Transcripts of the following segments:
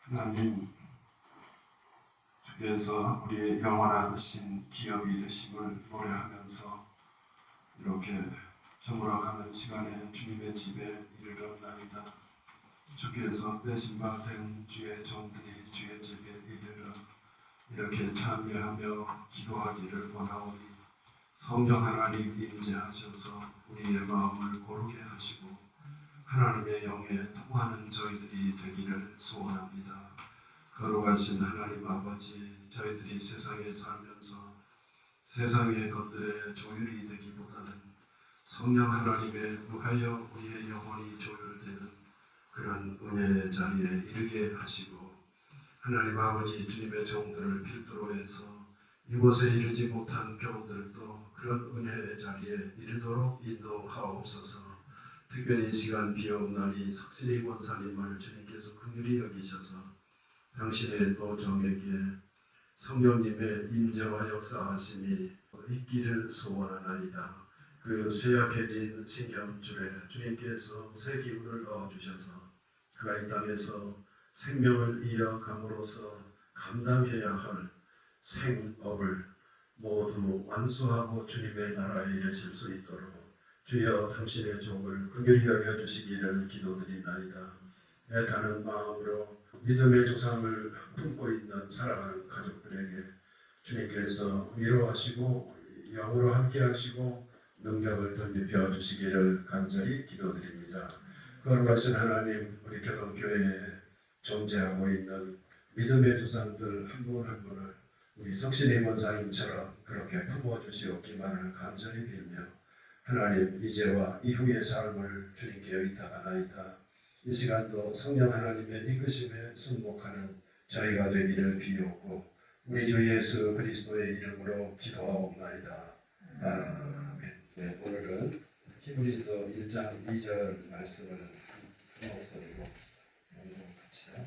하나님, 주께서 우리의 영원하신 기업이 되심을 노래하면서 이렇게 저물어가는 시간에 주님의 집에 이르렀나이다. 주께서 빼신 바 된 주의 종들이 주의 집에 이르러 이렇게 참여하며 기도하기를 원하오니 성령 하나님 임재하셔서 우리의 마음을 고르게 하시고 하나님의 영에 통하는 저희들이 되기를 소원합니다. 거룩하신 하나님 아버지, 저희들이 세상에 살면서 세상의 것들에 조율이 되기보다는 성령 하나님에 의하여 우리의 영혼이 조율되는 그런 은혜의 자리에 이르게 하시고 하나님 아버지 주님의 종들을 필두로 해서 이곳에 이르지 못한 교우들도 그런 은혜의 자리에 이르도록 인도하옵소서. 특별히 이 시간 비옵나니 석신이 권사님을 주님께서 긍휼히 여기셔서 당신의 노정에게 성령님의 임재와 역사하심이 있기를 소원하나이다. 그 쇠약해진 신경줄에 주님께서 새 기운을 넣어주셔서 그가 이 땅에서 생명을 이어감으로써 감당해야 할 생업을 모두 완수하고 주님의 나라에 이르실 수 있도록 주여 당신의 종을 긍휼히 여겨주시기를 기도드리나이다. 애타는 마음으로 믿음의 조상을 품고 있는 사랑하는 가족들에게 주님께서 위로하시고 영으로 함께하시고 능력을 덧입혀 주시기를 간절히 기도드립니다. 거룩하신 하나님, 우리 교동교회에 존재하고 있는 믿음의 조상들 한 분 한 분을 우리 석신의 원사님처럼 그렇게 품어주시옵기만을 간절히 빌며 하나님, 이제와 이후의 삶을 주님께 의탁하나이다. 이 시간도 성령 하나님의 이끄심에 순복하는 저희가 되기를 비옵고 우리 주 예수 그리스도의 이름으로 기도하옵나이다. 아멘. 네, 오늘은 히브리서 1장 2절 말씀을 목소리로 합시다.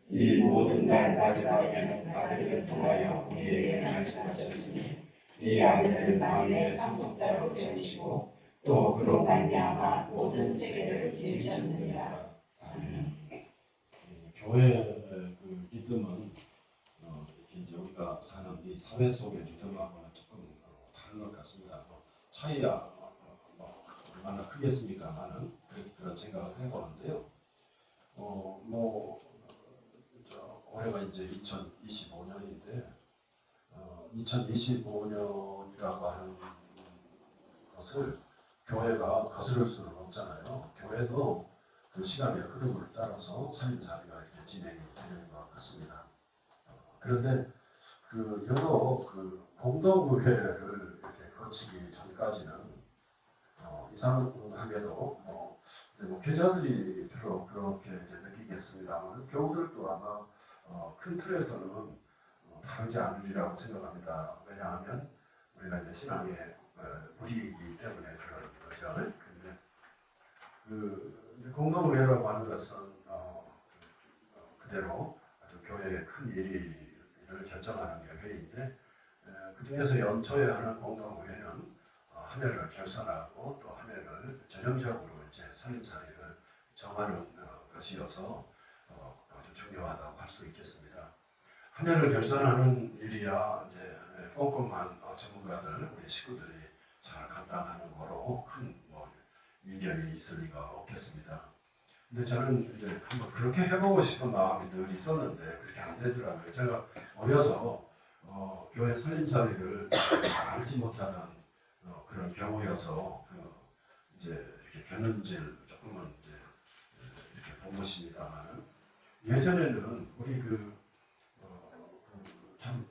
이 모든 날 마지막에는 아들을 통하여 우리에게 말씀하셨으니 이 아들을 마음의 상속자로 세우시고 또 그로 말미암아 모든 세계를 지으셨느니라. 아멘. 교회의 그 리듬은 이제 우리가 사는 이 사회 속의 리듬하고는 조금 다른 것 같습니다. 차이야 얼마나 크겠습니까만은 그런 생각을 해보는데요. 올해가 이제 2025년인데 2025년이라고 하는 것을 교회가 거스를 수는 없잖아요. 교회도 그 시간의 흐름을 따라서 살림살이가 이렇게 진행이 되는 것 같습니다. 그런데 여러 공동구회를 이렇게 거치기 전까지는 이상하게도 교자들이 주로 그렇게 이제 느끼겠습니다만 교우들도 아마 큰 틀에서는 다르지 않으리라고 생각합니다. 왜냐하면 우리가 이제 신앙의 무리이기 때문에 그런 거죠. 근데 공동회라고 하는 것은 그대로 아주 교회의 큰 일을 결정하는 회의인데 그 중에서 연초에 하는 공동회는 한 해를 결산하고 또 한 해를 전형적으로 이제 살림살이를 정하는 것이어서 아주 중요하다고 할 수 있겠습니다. 한 해를 결산하는 일이야 이제 꼼꼼한 전문가들, 우리 식구들이 잘 감당하는 거로 큰 이견이 있을 리가 없겠습니다. 근데 저는 이제 한번 그렇게 해보고 싶은 마음이 늘 있었는데 그렇게 안 되더라고요. 제가 어려서 교회 살림살이를 알지 못하는 그런 경우여서 이제 이렇게 겨눈질 조금은 이제 이렇게 본 것입니다만은 예전에는 우리 참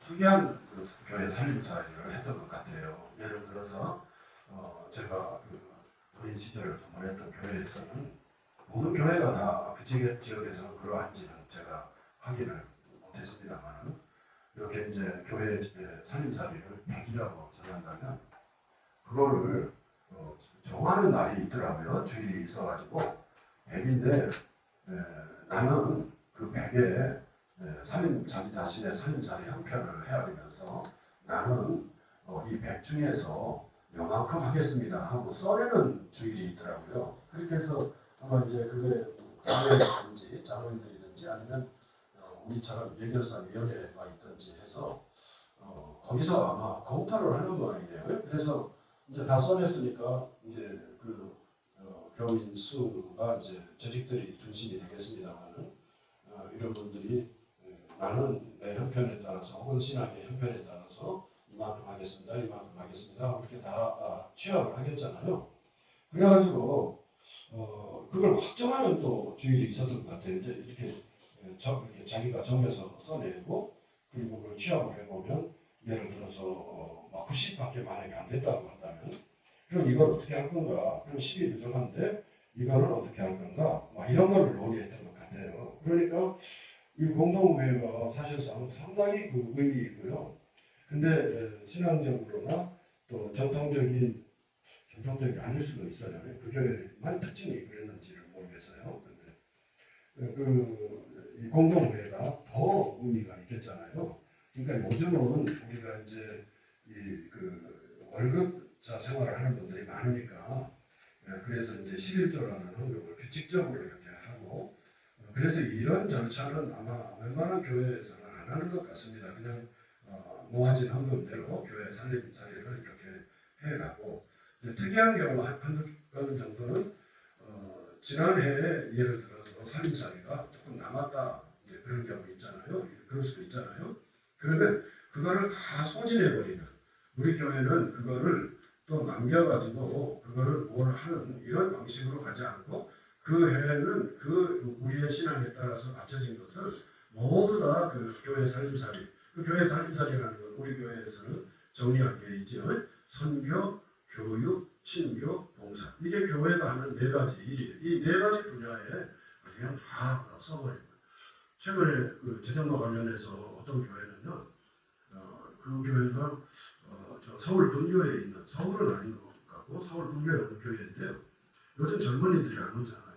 특이한 교회 살림살이를 했던 것 같아요. 예를 들어서 제가 어린 시절을 보냈던 교회에서는 모든 교회가 다 그 지역에서는 그러한지는 제가 확인을 못했습니다만 이렇게 이제 교회 살림살이를 100이라고 정한다면 그거를 정하는 날이 있더라고요. 주일이 있어가지고 100인데 나는 그 100에 자기 자신의 살림살이 형편을 헤아리면서 나는 이 100 중에서 요만큼 하겠습니다 하고 써내는 주일이 있더라고요. 그렇게 해서 아마 이제 그게 장로님이든지 장로님들이든지 아니면 우리처럼 예결사위원회가 있든지 해서 거기서 아마 검토를 하는 모양이에요. 그래서 이제 다 써냈으니까 이제 그 교민 수가 이제 조직들이 중심이 되겠습니다만은 이런 분들이 나는 내 형편에 따라서 혹은 신앙의 형편에 따라서 이만큼 하겠습니다, 이만큼 하겠습니다. 그렇게 다 취합을 하겠잖아요. 그래가지고 그걸 확정하는 또 주일이 있었던 것 같아요. 이제 이렇게 자기가 정해서 써내고 그리고 그걸 취합을 해보면 예를 들어서 막 90밖에 만약에 안 됐다고 한다면 그럼 이걸 어떻게 할 건가? 그럼 10이 부족한데 이거는 어떻게 할 건가? 막 이런 걸 논의했던 것 같아요. 그러니까 이 공동회의가 사실상 상당히 그 의미 있고요. 근데 신앙적으로나 또 전통적이 아닐 수도 있어요. 그 교회만 특징이 그랬는지를 모르겠어요. 근데 이 공동회의가 더 의미가 있겠잖아요. 그러니까 요즘은 우리가 이제 그 월급자 생활을 하는 분들이 많으니까 그래서 이제 11조라는 헌금을 규칙적으로 이렇게 하고 그래서 이런 절차는 아마 웬만한 교회에서는 안 하는 것 같습니다. 그냥 모아진 헌금대로 교회 살림살이를 이렇게 해가고 특이한 경우 한두 건 정도는 지난해에 예를 들어서 살림살이가 조금 남았다 이제 그런 경우 있잖아요. 그럴 수도 있잖아요. 그러면 그거를 다 소진해버리는 우리 교회는 그거를 또 남겨가지고 그거를 뭘 하는 이런 방식으로 가지 않고 그 해에는 그 우리의 신앙에 따라서 맞춰진 것을 모두 다 그 교회 살림살이 그 교회 살림살이라는 건 우리 교회에서는 정리한 게 있죠. 선교, 교육, 친교, 봉사 이게 교회가 하는 네 가지 일이에요. 이 네 가지 분야에 그냥 다 써버립니다. 최근에 그 재정과 관련해서 어떤 교회는요, 그 교회가 저 서울 근교에 있는 서울은 아닌 것 같고 서울 근교에 있는 교회인데요. 요즘 젊은이들이 안 오잖아요.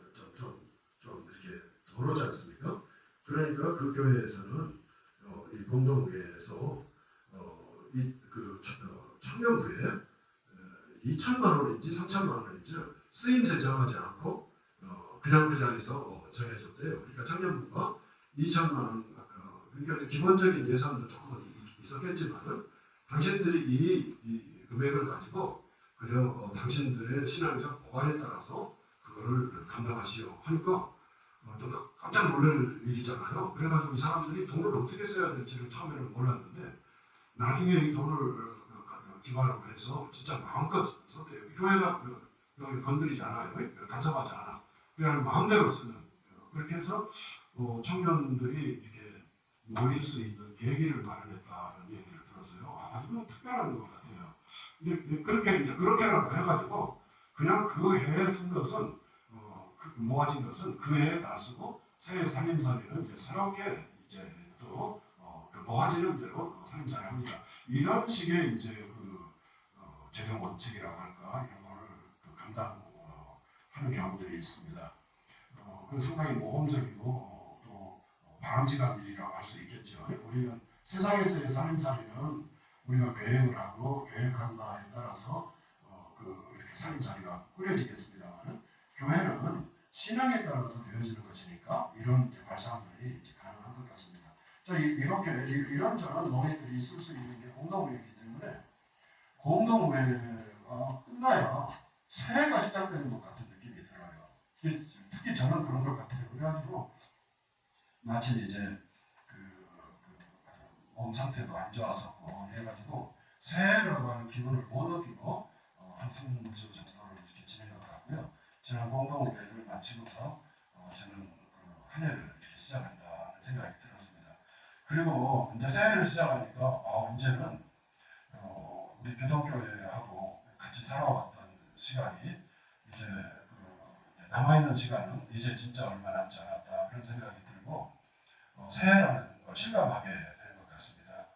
좀 이렇게 덜 오지 않습니까? 그러니까 그 교회에서는 이 공동회에서 이그 청년부에 2천만 원인지 3천만 원인지 쓰임새 정하지 않고 그냥 그 자리에서 정해줬대요. 그러니까 청년부가 2천만 원 그러니까 기본적인 예산도 조금 있었겠지만 당신들이 이 금액을 가지고 그저 당신들의 신앙적 보관에 따라서 그거를 감당하시오 하니까 좀 깜짝 놀랄 일이잖아요. 그래가지고 이 사람들이 돈을 어떻게 써야 될지를 처음에는 몰랐는데 나중에 이 돈을 기반으로 해서 진짜 마음껏 썼대요. 교회가 여기 건드리지 않아요. 간섭하지 않아. 그냥 마음대로 쓰는 그렇게 해서 청년들이 이렇게 모일 수 있는 계기를 마련했다는 얘기를 들었어요. 아주 특별한 것 같아요. 근데 그렇게라도 해가지고 그냥 그 해에 쓴 것은 모아진 것은 그 해에 다 쓰고 새해 살림살이는 이제 새롭게 이제 또 모아지는 대로 살림살이 합니다. 이런 식의 이제 재정 원칙이라고 할까 이런 거를 감당하는 경우들이 있습니다. 그 상당히 모험적이고 또 바람직한 일이라고 할 수 있겠죠. 우리는 세상에서의 살림살이는 우리가 계획을 하고 계획한 바에 따라서 이렇게 살림살이가 꾸려지겠습니다만 교회는 신앙에 따라서 되어지는 것이니까 이런 발상들이 가능한 것 같습니다. 자, 이렇게 이런저런 논의들이 있을 수 있는 게 공동회의이기 때문에 공동회의가 끝나야 새해가 시작되는 것 같은 느낌이 들어요. 특히 저는 그런 것 같아요. 그래가지고 마침 이제 몸 상태도 안 좋았었고 해가지고 새해라고 하는 기분을 못 느끼고 한 3주 정도를 이렇게 지내려고 지난 공동회의를 마치고서 저는 한 해를 이렇게 시작한다는 생각이 들었습니다. 그리고 이제 새해를 시작하니까 이제는 우리 교동교회하고 같이 살아왔던 시간이 이제 남아있는 시간은 이제 진짜 얼마 남지 않았다 그런 생각이 들고 새해라는 걸 실감하게 되는 것 같습니다.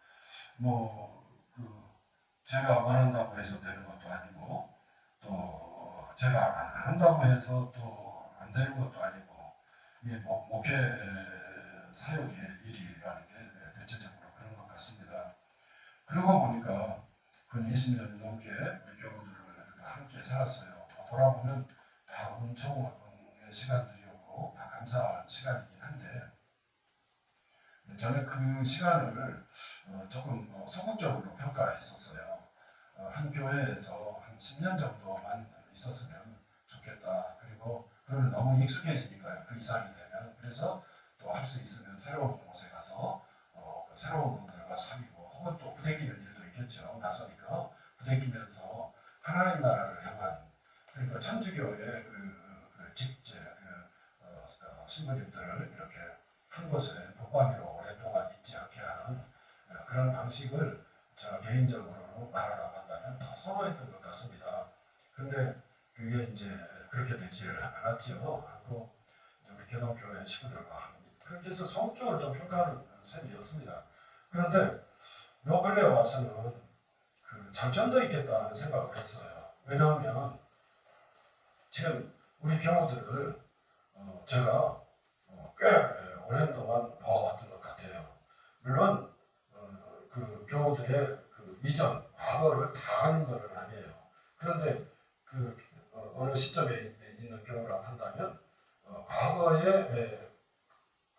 제가 원한다고 해서 되는 것도 아니고 또 제가 안 한다고 해서 또 안 되는 것도 아니고 이게 목회 사역의 일이라는 게 대체적으로 그런 것 같습니다. 그러고 보니까 그 20년 넘게 우리 교우들을 함께 살았어요. 돌아보면 다 은총의 시간들이었고 다 감사한 시간이긴 한데 저는 그 시간을 조금 소극적으로 평가했었어요. 한 교회에서 한 10년 정도만 있었으면 좋겠다. 그리고 그걸 너무 익숙해지니까요. 그 이상이 되면. 그래서 또 할 수 있으면 새로운 곳에 가서 새로운 분들과 사귀고 혹은 또 부대끼는 일도 있겠죠. 낯서니까 부대끼면서 하나님 나라를 향한 그러니까 천주교의 그 직제 신부님들을 이렇게 한 곳에 독방으로 오랫동안 있지 않게 하는 그런 방식을 제가 개인적으로 말하라고 한다면 더 선호했던 것 같습니다. 그런데 그게 이제 그렇게 되지를 않았지요. 그리고 우리 개동교회 식구들과 합니다. 그래서 소극적으로 좀 평가하는 셈이었습니다. 그런데 요 근래 와서는 그 장점도 있겠다는 생각을 했어요. 왜냐하면 지금 우리 경우들을 제가 꽤 오랜 동안 봐왔던 것 같아요. 물론 그 교우들의 그 이전 과거를 다 아는 것은 아니에요. 그런데 그 어느 시점에 있는 경우라고 한다면 과거의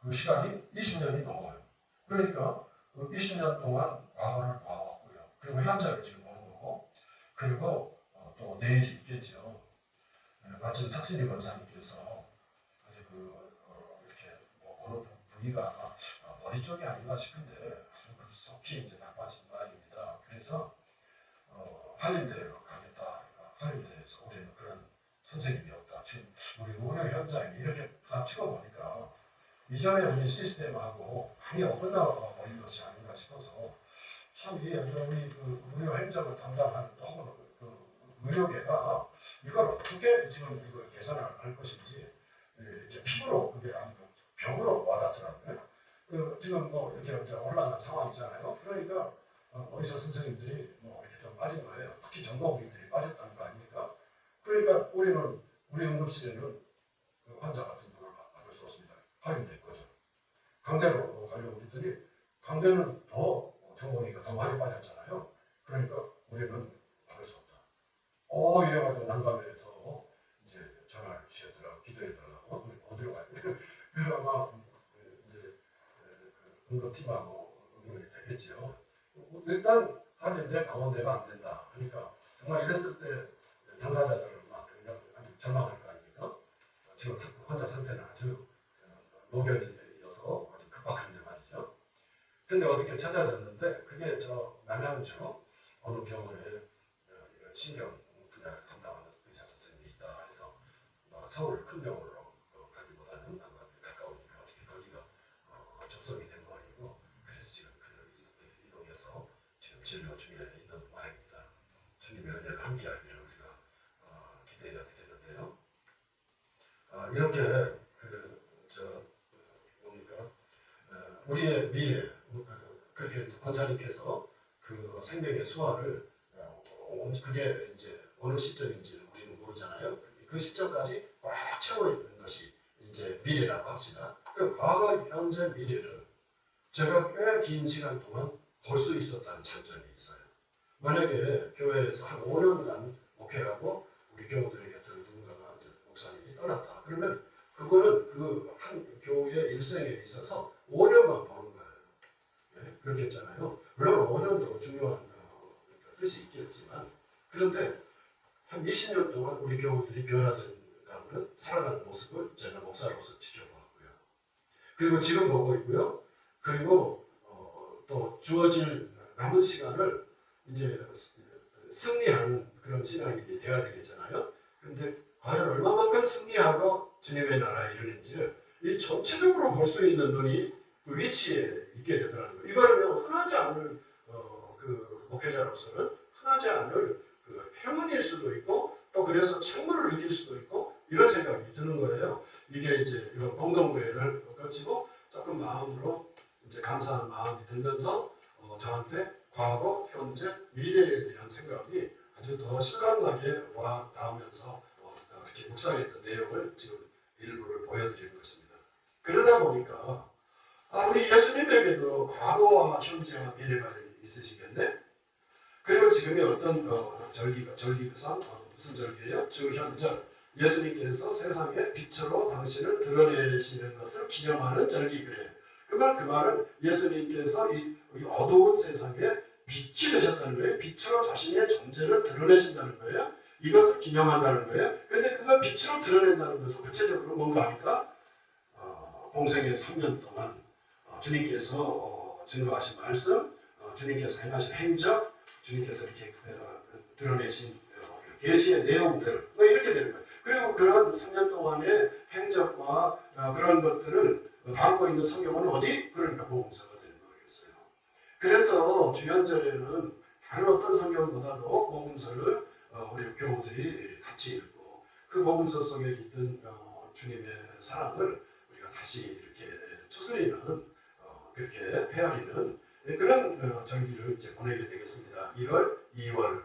그 시간이 20년이 넘어요. 그러니까 20년 동안 과거를 봐왔고요. 그리고 현재를 지금 보는 거고, 그리고 또 내일이 있겠죠. 마침 석신이 권사님께서 아주 이렇게 어느 부위가 머리 쪽이 아닌가 싶은데 속히 이제 나빠진 모양입니다. 그래서 한림대로 가겠다. 그러니까 한림대에서 우리는 그런 선생님이 없다. 지금 우리 의료 현장에 이렇게 다 찍어보니까 이전에 우리 시스템하고 많이 어긋나 버린 것이 아닌가 싶어서 참 우리 그 의료 행정을 담당하는 혹은 그 의료계가 이걸 어떻게 지금 이걸 개선할 것인지 이제 피부로 그게 아니고 병으로 와닿더라고요. 지금 뭐 이렇게 올라가는 상황이잖아요. 그러니까 의사 선생님들이 뭐 이렇게 좀 빠진 거예요. 특히 전공의들이 빠졌다는 거 아닙니까? 그러니까 우리는 우리 응급실에는 그 환자 같은 분을 받을 수 없습니다. 할인될 거죠. 강대로 가려고 했더니 강대는 더 전공의가 더 많이 빠졌잖아요. 그러니까 우리는 받을 수 없다. 이래가지고 난감해서 이제 전화를 주셨더라고, 기도해달라고. 어디로 가야 돼? 그래서 아마 이제 응급팀하고 응급이 되겠죠. 일단 하는데 강원대가 안 된다. 그러니까 정말 이랬을 때 당사자들은 막 아주 절망할 거 아닙니까? 지금 환자 상태는 아주 노견이어서 아주 급박한데 말이죠. 근데 어떻게 찾아졌는데 그게 저 남양주 어느 병원에 신경 분야를 담당하는 의사 선생님이 있다 해서 서울 큰 병원으로 가기보다는 아마 가까우니까 어떻게 거기가 접속이 된 거 아니고 그래서 지금 이동해서 지금 진료 중에 있는 모양입니다. 주님의 은혜가 함께하기를 우리가 기대해야 되겠는데요. 이렇게 뭡니까 우리의 미래 그렇게 권사님께서 그 생명의 수화를 그게 이제 어느 시점인지 우리는 모르잖아요. 그 시점까지 꽉 채워 있는 것이 이제 미래라고 합시다. 그 과거, 현재, 미래를 제가 꽤 긴 시간 동안 볼 수 있었다는 장점이 있어요. 만약에 교회에서 한 5년간 목회하고 우리 교우들의 곁으로 누군가가 목사님이 떠났다. 그러면 그거는 그 한 교우의 일생에 있어서 5년만 보는 거예요. 네? 그렇겠잖아요. 물론 5년도 중요한 뜻이 있겠지만 그런데 한 20년 동안 우리 교우들이 변화된 가운데 살아가는 모습을 제가 목사로서 지켜보았고요. 그리고 지금 보고 있고요. 그리고 또 주어질 남은 시간을 이제 승리하는 그런 신앙이 되어야 되겠잖아요. 근데 과연 얼마만큼 승리하고 주님의 나라에 이르는지를 이 전체적으로 볼 수 있는 눈이 그 위치에 있게 되더라고요. 이거는 흔하지 않을 그 목회자로서는 흔하지 않을 그 행운일 수도 있고 또 그래서 책무를 느낄 수도 있고 이런 생각이 드는 거예요. 이게 이제 이런 공동구회를 거치고 조금 마음으로 이제 감사한 마음이 들면서 저한테 과거, 현재, 미래에 대한 생각이 아주 더 실감나게 와 닿으면서 이렇게 묵상했던 내용을 지금 일부를 보여드리는 것입니다. 그러다 보니까 우리 예수님에게도 과거와 현재와 미래가 있으시겠네. 그리고 지금이 어떤 절기상 무슨 절기예요? 주현절. 예수님께서 세상의 빛으로 당신을 드러내시는 것을 기념하는 절기 그래. 그러면 그 말은 예수님께서 이 어두운 세상에 빛이 되셨다는 거예요. 빛으로 자신의 존재를 드러내신다는 거예요. 이것을 기념한다는 거예요. 그런데 그걸 빛으로 드러낸다는 것은 구체적으로 뭔가 하니까 공생의 3년 동안 주님께서 증거하신 말씀, 주님께서 행하신 행적, 주님께서 이렇게 드러내신 계시의 내용들 뭐 이렇게 되는 거예요. 그리고 그런 3년 동안의 행적과 그런 것들을 담고 있는 성경은 어디? 그러니까 복음서가 되는 거겠어요. 그래서 주연절에는 다른 어떤 성경보다도 복음서를 우리 교우들이 같이 읽고 그 복음서 속에 깃든 주님의 사랑을 우리가 다시 이렇게 추스리는 그렇게 헤아리는 그런 절기를 이제 보내게 되겠습니다. 1월, 2월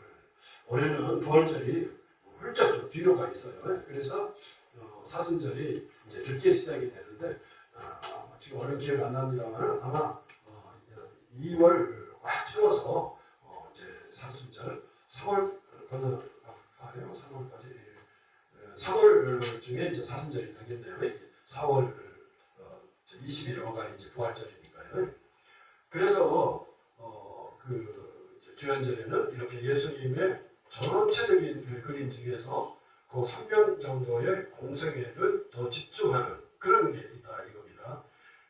올해는 9월절이 훌쩍 뒤로 가 있어요. 그래서 사순절이 이제 늦게 시작이 되는데 지금 얼른 기억이 안 납니다만 아마 2월 꽉 채워서 이제 사순절 3월 건너가요. 3월까지 3월 중에 이제 사순절이 되겠네요. 4월 21일가 이제 부활절이니까요. 그래서 그 주연절에는 이렇게 예수님의 전체적인 그림 중에서 그 3년 정도의 공생애를 더 집중하는 그런 게 있다 이겁니다.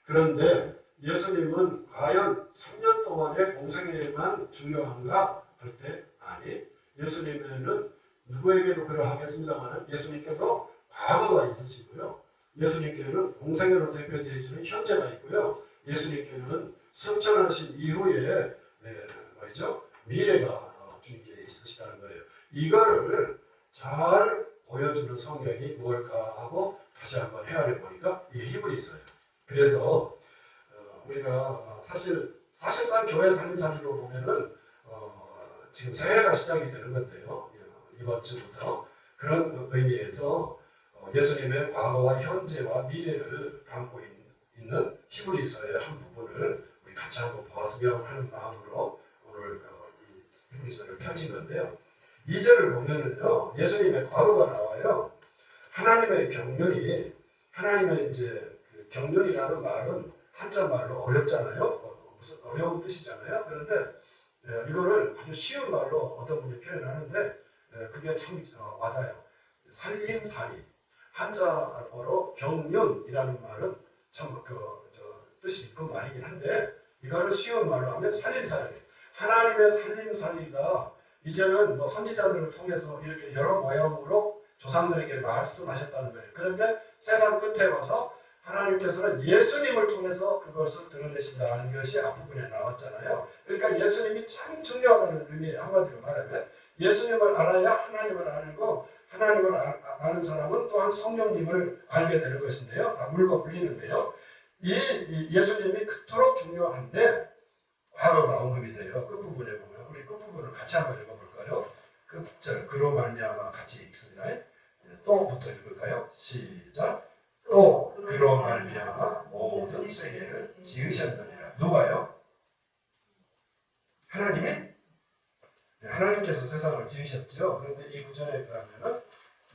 그런데 예수님은 과연 3년 동안의 공생애만 중요한가 할 때 아니, 예수님에는 누구에게도 그러하겠습니다만 예수님께도 과거가 있으시고요. 예수님께는 공생애로 대표되어지는 현재가 있고요. 예수님께는 승천하신 이후에 뭐죠? 미래가 주님께 있으시다는 거예요. 이거를 잘 보여주는 성경이 무엇일까 하고 다시 한번 헤아려 보니까 이게 히브리서예요. 그래서 우리가 사실상 교회 살림살이로 보면은 지금 새해가 시작이 되는 건데요. 이번 주부터 그런 의미에서 예수님의 과거와 현재와 미래를 담고 있는 히브리서의 한 부분을 우리 같이 한번 보았으면 하는 마음으로 오늘 이 히브리서를 펼친 건데요. 2절을 보면은요, 예수님의 과거가 나와요. 하나님의 경륜이, 하나님의 이제 그 경륜이라는 말은 한자 말로 어렵잖아요. 무슨 어려운 뜻이잖아요. 그런데 이거를 아주 쉬운 말로 어떤 분이 표현하는데 그게 참 와닿아요. 살림살이. 한자어로 경륜이라는 말은 참 뜻이 깊은 말이긴 한데 이거를 쉬운 말로 하면 살림살이. 하나님의 살림살이가 이제는 뭐 선지자들을 통해서 이렇게 여러 모양으로 조상들에게 말씀하셨다는 거예요. 그런데 세상 끝에 와서 하나님께서는 예수님을 통해서 그것을 드러내신다는 것이 앞부분에 나왔잖아요. 그러니까 예수님이 참 중요하다는 의미에 한마디로 말하면 예수님을 알아야 하나님을 알고 하나님을 아는 사람은 또한 성령님을 알게 되는 것인데요. 다 물고 불리는데요. 이 예수님이 그토록 중요한데 과거가 언급이 돼요. 끝부분에 보면 우리 끝부분을 같이 한번 읽어볼까요? 끝절 그로 말미암아 같이 읽습니다. 또부터 읽을까요? 시작. 또 그로 말미암아 모든 세계를 지으셨느니라. 누가요? 하나님이? 하나님께서 세상을 지으셨죠. 그런데 이 구절에 가면은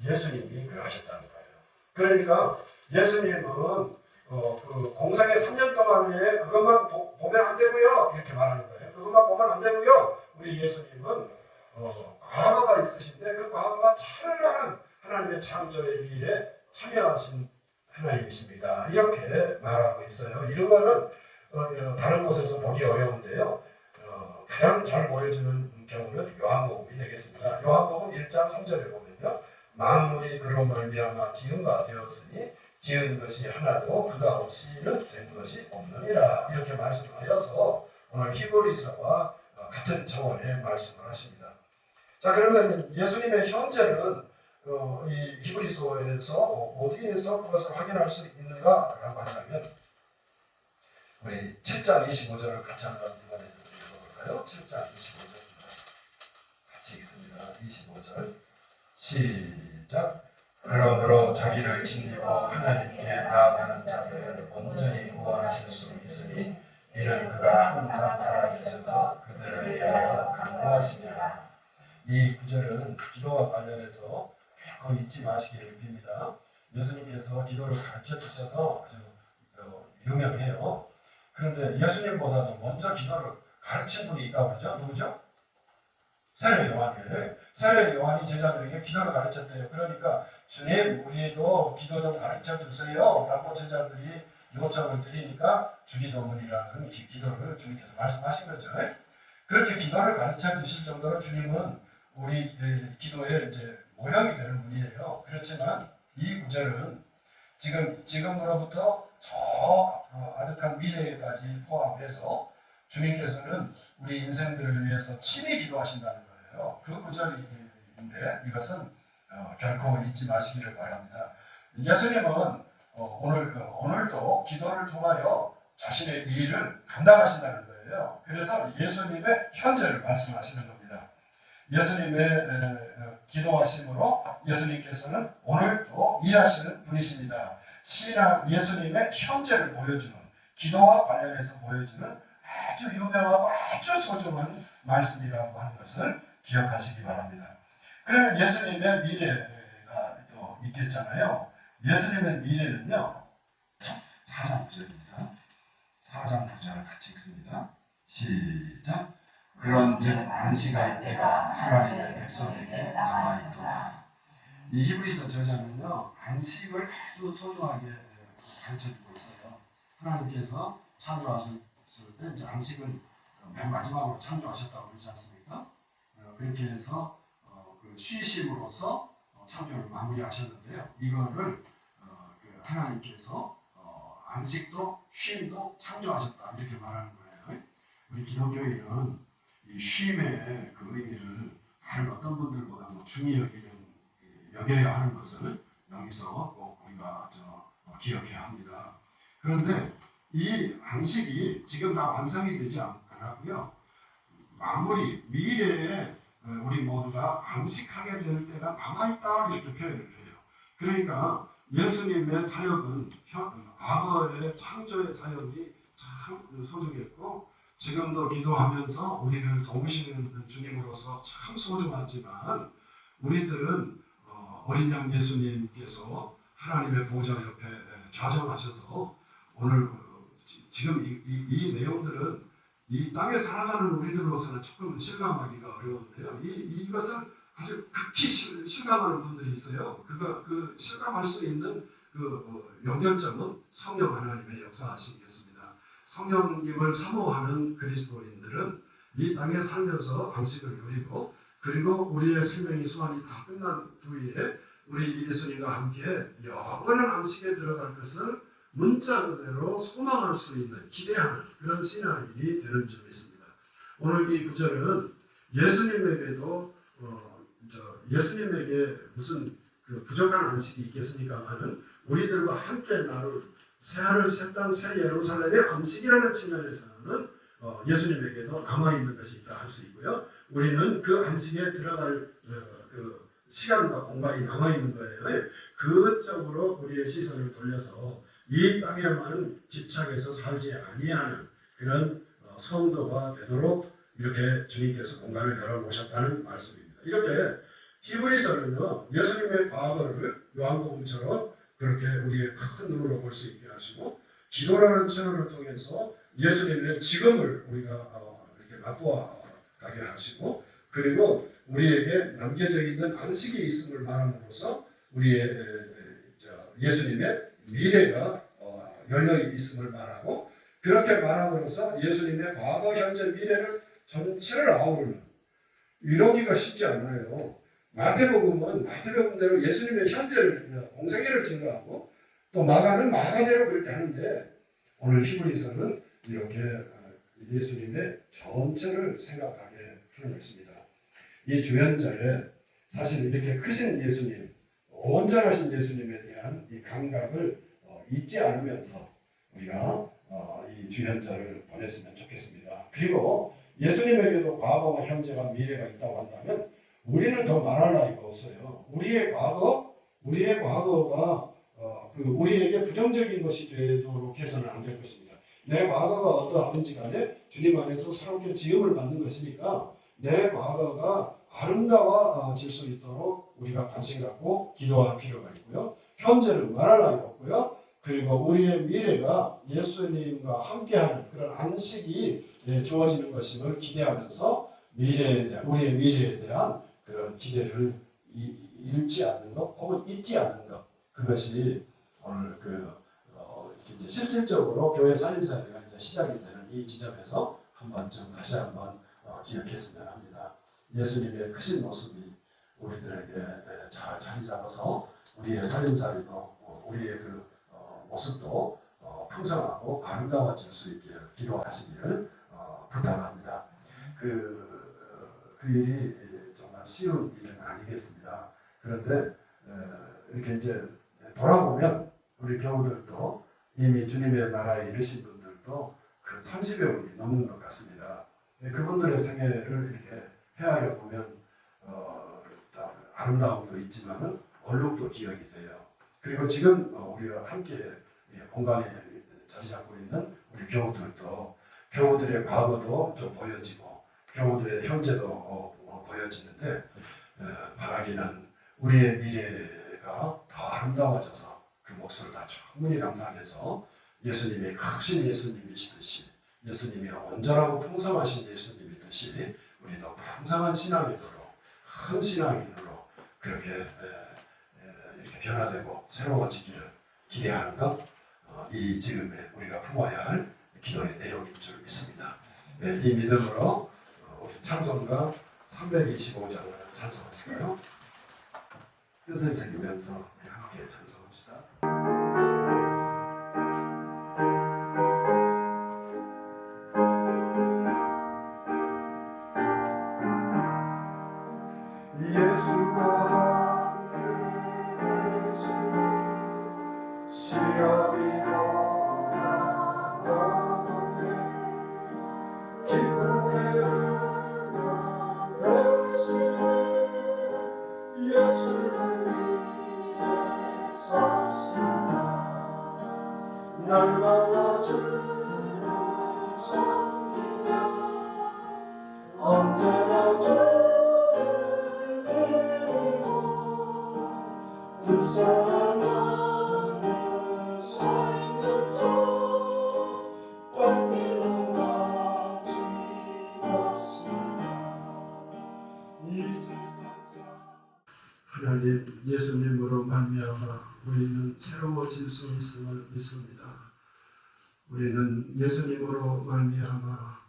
예수님이 그러하셨다는 거예요. 그러니까 예수님은 그 공생의 3년 동안에 그것만 보면 안 되고요. 이렇게 말하는 거예요. 그것만 보면 안 되고요. 우리 예수님은 과거가 있으신데 그 과거가 찬란한 하나님의 창조의 일에 참여하신 하나님이십니다. 이렇게 말하고 있어요. 이런 거는 다른 곳에서 보기 어려운데요. 가장 잘 보여주는 경우는 요한복음이 되겠습니다. 요한복음 1장 3절에 보면요. 만물이 그로 말미암아 지은 바 되었으니 지은 것이 하나도 그가 없이는 된 것이 없느니라. 이렇게 말씀하여서 오늘 히브리서와 같은 차원의 말씀을 하십니다. 자, 그러면 예수님의 현재는 이 히브리서에서 어디에서 그것을 확인할 수 있는가라고 한다면 우리 7장 25절을 같이 한번 읽어볼까요? 7장 25절입니다. 같이 읽습니다. 25절 시작. 그러므로 자기를 힘입어 하나님께 나아가는 자들을 온전히 구원하실 수 있으니 이는 그가 항상 살아계셔서 그들을 위하여 간구하시니라. 이 구절은 기도와 관련해서 꼭 잊지 마시기를 빕니다. 예수님께서 기도를 가르쳐 주셔서 아주 유명해요. 그런데 예수님보다도 먼저 기도를 가르친 분이 있다고 그러죠. 누구죠? 세례 요한이에요. 세례 요한이 제자들에게 기도를 가르쳤대요. 그러니까 주님 우리도 기도 좀 가르쳐 주세요 라고 제자들이 요청을 드리니까 주기도문이라는 기도를 주님께서 말씀하신 거죠. 그렇게 기도를 가르쳐 주실 정도로 주님은 우리 기도의 이제 모형이 되는 분이에요. 그렇지만 이 구절은 지금으로부터 저 앞으로 아득한 미래까지 포함해서 주님께서는 우리 인생들을 위해서 친히 기도하신다는 거예요. 그 구절인데 이것은 결코 잊지 마시기를 바랍니다. 예수님은 오늘도 기도를 통하여 자신의 일을 감당하신다는 거예요. 그래서 예수님의 현재를 말씀하시는 겁니다. 예수님의 기도하심으로 예수님께서는 오늘도 일하시는 분이십니다. 신앙 예수님의 현재를 보여주는 기도와 관련해서 보여주는 아주 유명하고 아주 소중한 말씀이라고 하는 것을 기억하시기 바랍니다. 그러면 예수님의 미래가 또 있겠잖아요. 예수님의 미래는요. 4장 9절입니다. 4장 9절을 같이 읽습니다. 시작. 그런즉 안식할 때가 하나님의 백성에게 남아있도다. 이 히브리서 저자는요. 안식을 아주 소중하게 가르쳐주고 있어요. 하나님께서 창조하셨을 때 이제 안식은 맨 마지막으로 창조하셨다고 그러지 않습니까? 그렇게 해서 그 쉬심으로써 창조를 마무리하셨는데요. 이거를 그 하나님께서 안식도 쉼도 창조하셨다 이렇게 말하는 거예요. 우리 기독교인은 이 쉼의 그 의미를 다른 어떤 분들보다 중히 여겨야 하는 것을 여기서 꼭 우리가 기억해야 합니다. 그런데 이 안식이 지금 다 완성이 되지 않았고요. 마무리 미래에 우리 모두가 안식하게 될 때가 남아있다 이렇게 표현을 해요. 그러니까 예수님의 사역은 과거의 창조의 사역이 참 소중했고 지금도 기도하면서 우리를 도우시는 주님으로서 참 소중하지만 우리들은 어린 양 예수님께서 하나님의 보좌 옆에 좌정하셔서 오늘 지금 이 내용들은 이 땅에 살아가는 우리들로서는 조금 실감하기가 어려운데요. 이것을 아주 극히 실감하는 분들이 있어요. 그 실감할 수 있는 그 연결점은 성령 하나님의 역사하시겠습니다. 성령님을 사모하는 그리스도인들은 이 땅에 살면서 안식을 누리고 그리고 우리의 생명의 수완이 다 끝난 후에 우리 예수님과 함께 영원한 안식에 들어갈 것을 문자 그대로 소망할 수 있는 기대하는 그런 신앙인이 되는 줄 믿습니다. 오늘 이 구절은 예수님에게도 예수님에게 무슨 그 부족한 안식이 있겠습니까 하는 우리들과 함께 나눌 새하늘 새 땅 새 예루살렘의 안식이라는 측면에서는 예수님에게도 남아있는 것이 있다 할 수 있고요. 우리는 그 안식에 들어갈 그 시간과 공간이 남아있는 거예요. 그쪽으로 우리의 시선을 돌려서 이 땅에만 집착해서 살지 아니하는 그런 성도가 되도록 이렇게 주님께서 공간을 열어놓으셨다는 말씀입니다. 이렇게 히브리서는요. 예수님의 과거를 요한복음처럼 그렇게 우리의 큰 눈으로 볼 수 있게 하시고 기도라는 채널을 통해서 예수님의 지금을 우리가 이렇게 맛보아 가게 하시고 그리고 우리에게 남겨져 있는 안식이 있음을 말함으로써 우리의 예수님의 미래가 열려 있음을 말하고 그렇게 말함으로써 예수님의 과거, 현재, 미래를 전체를 아우르는 이러기가 쉽지 않아요. 마태복음은 마태복음대로 예수님의 현재를 공생애를 증거하고 또 마가는 마가대로 그렇게 하는데 오늘 히브리서는 이렇게 예수님의 전체를 생각하게 하는 것입니다. 이 주연절에 사실 이렇게 크신 예수님, 온전하신 예수님에 대한 이 감각을 잊지 않으면서 우리가 이 주연절을 보냈으면 좋겠습니다. 그리고 예수님에게도 과거와 현재와 미래가 있다고 한다면 우리는 더 말할 나위가 없어요. 우리의 과거가 우리에게 부정적인 것이 되도록 해서는 안 될 것입니다. 내 과거가 어떠하든지 간에 주님 안에서 새롭게 지음을 받는 것이니까 내 과거가 아름다워질 수 있도록 우리가 관심 갖고 기도할 필요가 있고요. 현재는 말할 나위가 없고요. 그리고 우리의 미래가 예수님과 함께하는 그런 안식이 주어지는 것임을 기대하면서 우리의 미래에 대한 그런 기대를 잃지 않는 것 혹은 잊지 않는 것, 그것이 오늘 이렇게 이제 실질적으로 교회 살림살이가 이제 시작이 되는 이 지점에서 한번쯤 다시 한번 기억했으면 합니다. 예수님의 크신 모습이 우리들에게 잘 자리 잡아서 우리의 살림살이도 우리의 모습도 풍성하고 아름다워질 수 있기를 기도하시기를 부탁합니다. 그 일이 정말 쉬운 일은 아니겠습니다. 그런데 이렇게 이제 돌아보면 우리 교우들도 이미 주님의 나라에 이르신 분들도 30여 분이 넘는 것 같습니다. 그분들의 생애를 이렇게 헤아려 보면 아름다움도 있지만은 얼룩도 기억이 돼요. 그리고 지금 우리와 함께 공간에 자리 잡고 있는 우리 교우들도 교우들의 과거도 좀 보여지고 교우들의 현재도 보여지는데 바라기는 우리의 미래가 더 아름다워져서 그 몫을 다 충분히 감당해서 예수님이 크신 예수님이시듯이 예수님이 온전하고 풍성하신 예수님이듯이 우리도 풍성한 신앙인으로 큰 신앙인으로 그렇게 이렇게 변화되고 새로워지기를 기대하는 것, 이 지금의 우리가 품어야 할 기도의 내용인 줄 믿습니다. 이 믿음으로 우리 찬송가 325장을 찬송하실까요? 뜻을 새기면서 함께 찬송합시다. 날마다 주를 섬기며 언제나 주를 드리고 그 사랑 안에 살면서 꽃길로 가지 없으나 이 세상 하나님, 예수님으로 말미암아 우리는 새로워질 수 있음을 믿습니다. 우리는 예수님으로 말미암아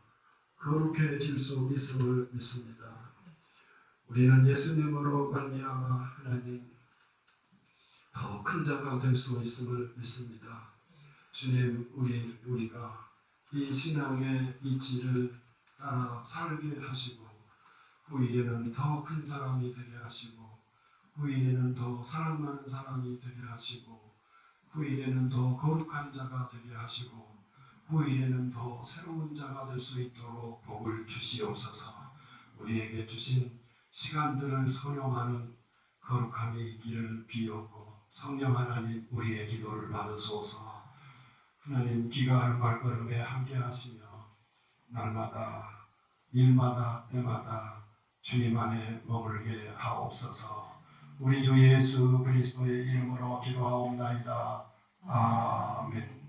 거룩해질 수 있음을 믿습니다. 우리는 예수님으로 말미암아 하나님 더 큰 자가 될 수 있음을 믿습니다. 주님, 우리가 이 신앙의 이치를 따라 살게 하시고 후일에는 더 큰 사람이 되게 하시고 후일에는 더 사랑 많은 사람이 되게 하시고 후일에는 더 거룩한 자가 되게 하시고 후일에는 더 새로운 자가 될 수 있도록 복을 주시옵소서. 우리에게 주신 시간들을 선용하는 거룩함이 있기를 비옵고 성령 하나님 우리의 기도를 받으소서. 하나님 귀가하는 발걸음에 함께 하시며 날마다 일마다 때마다 주님 안에 머물게 하옵소서. 우리 주 예수 그리스도의 이름으로 기도하옵나이다. 아멘.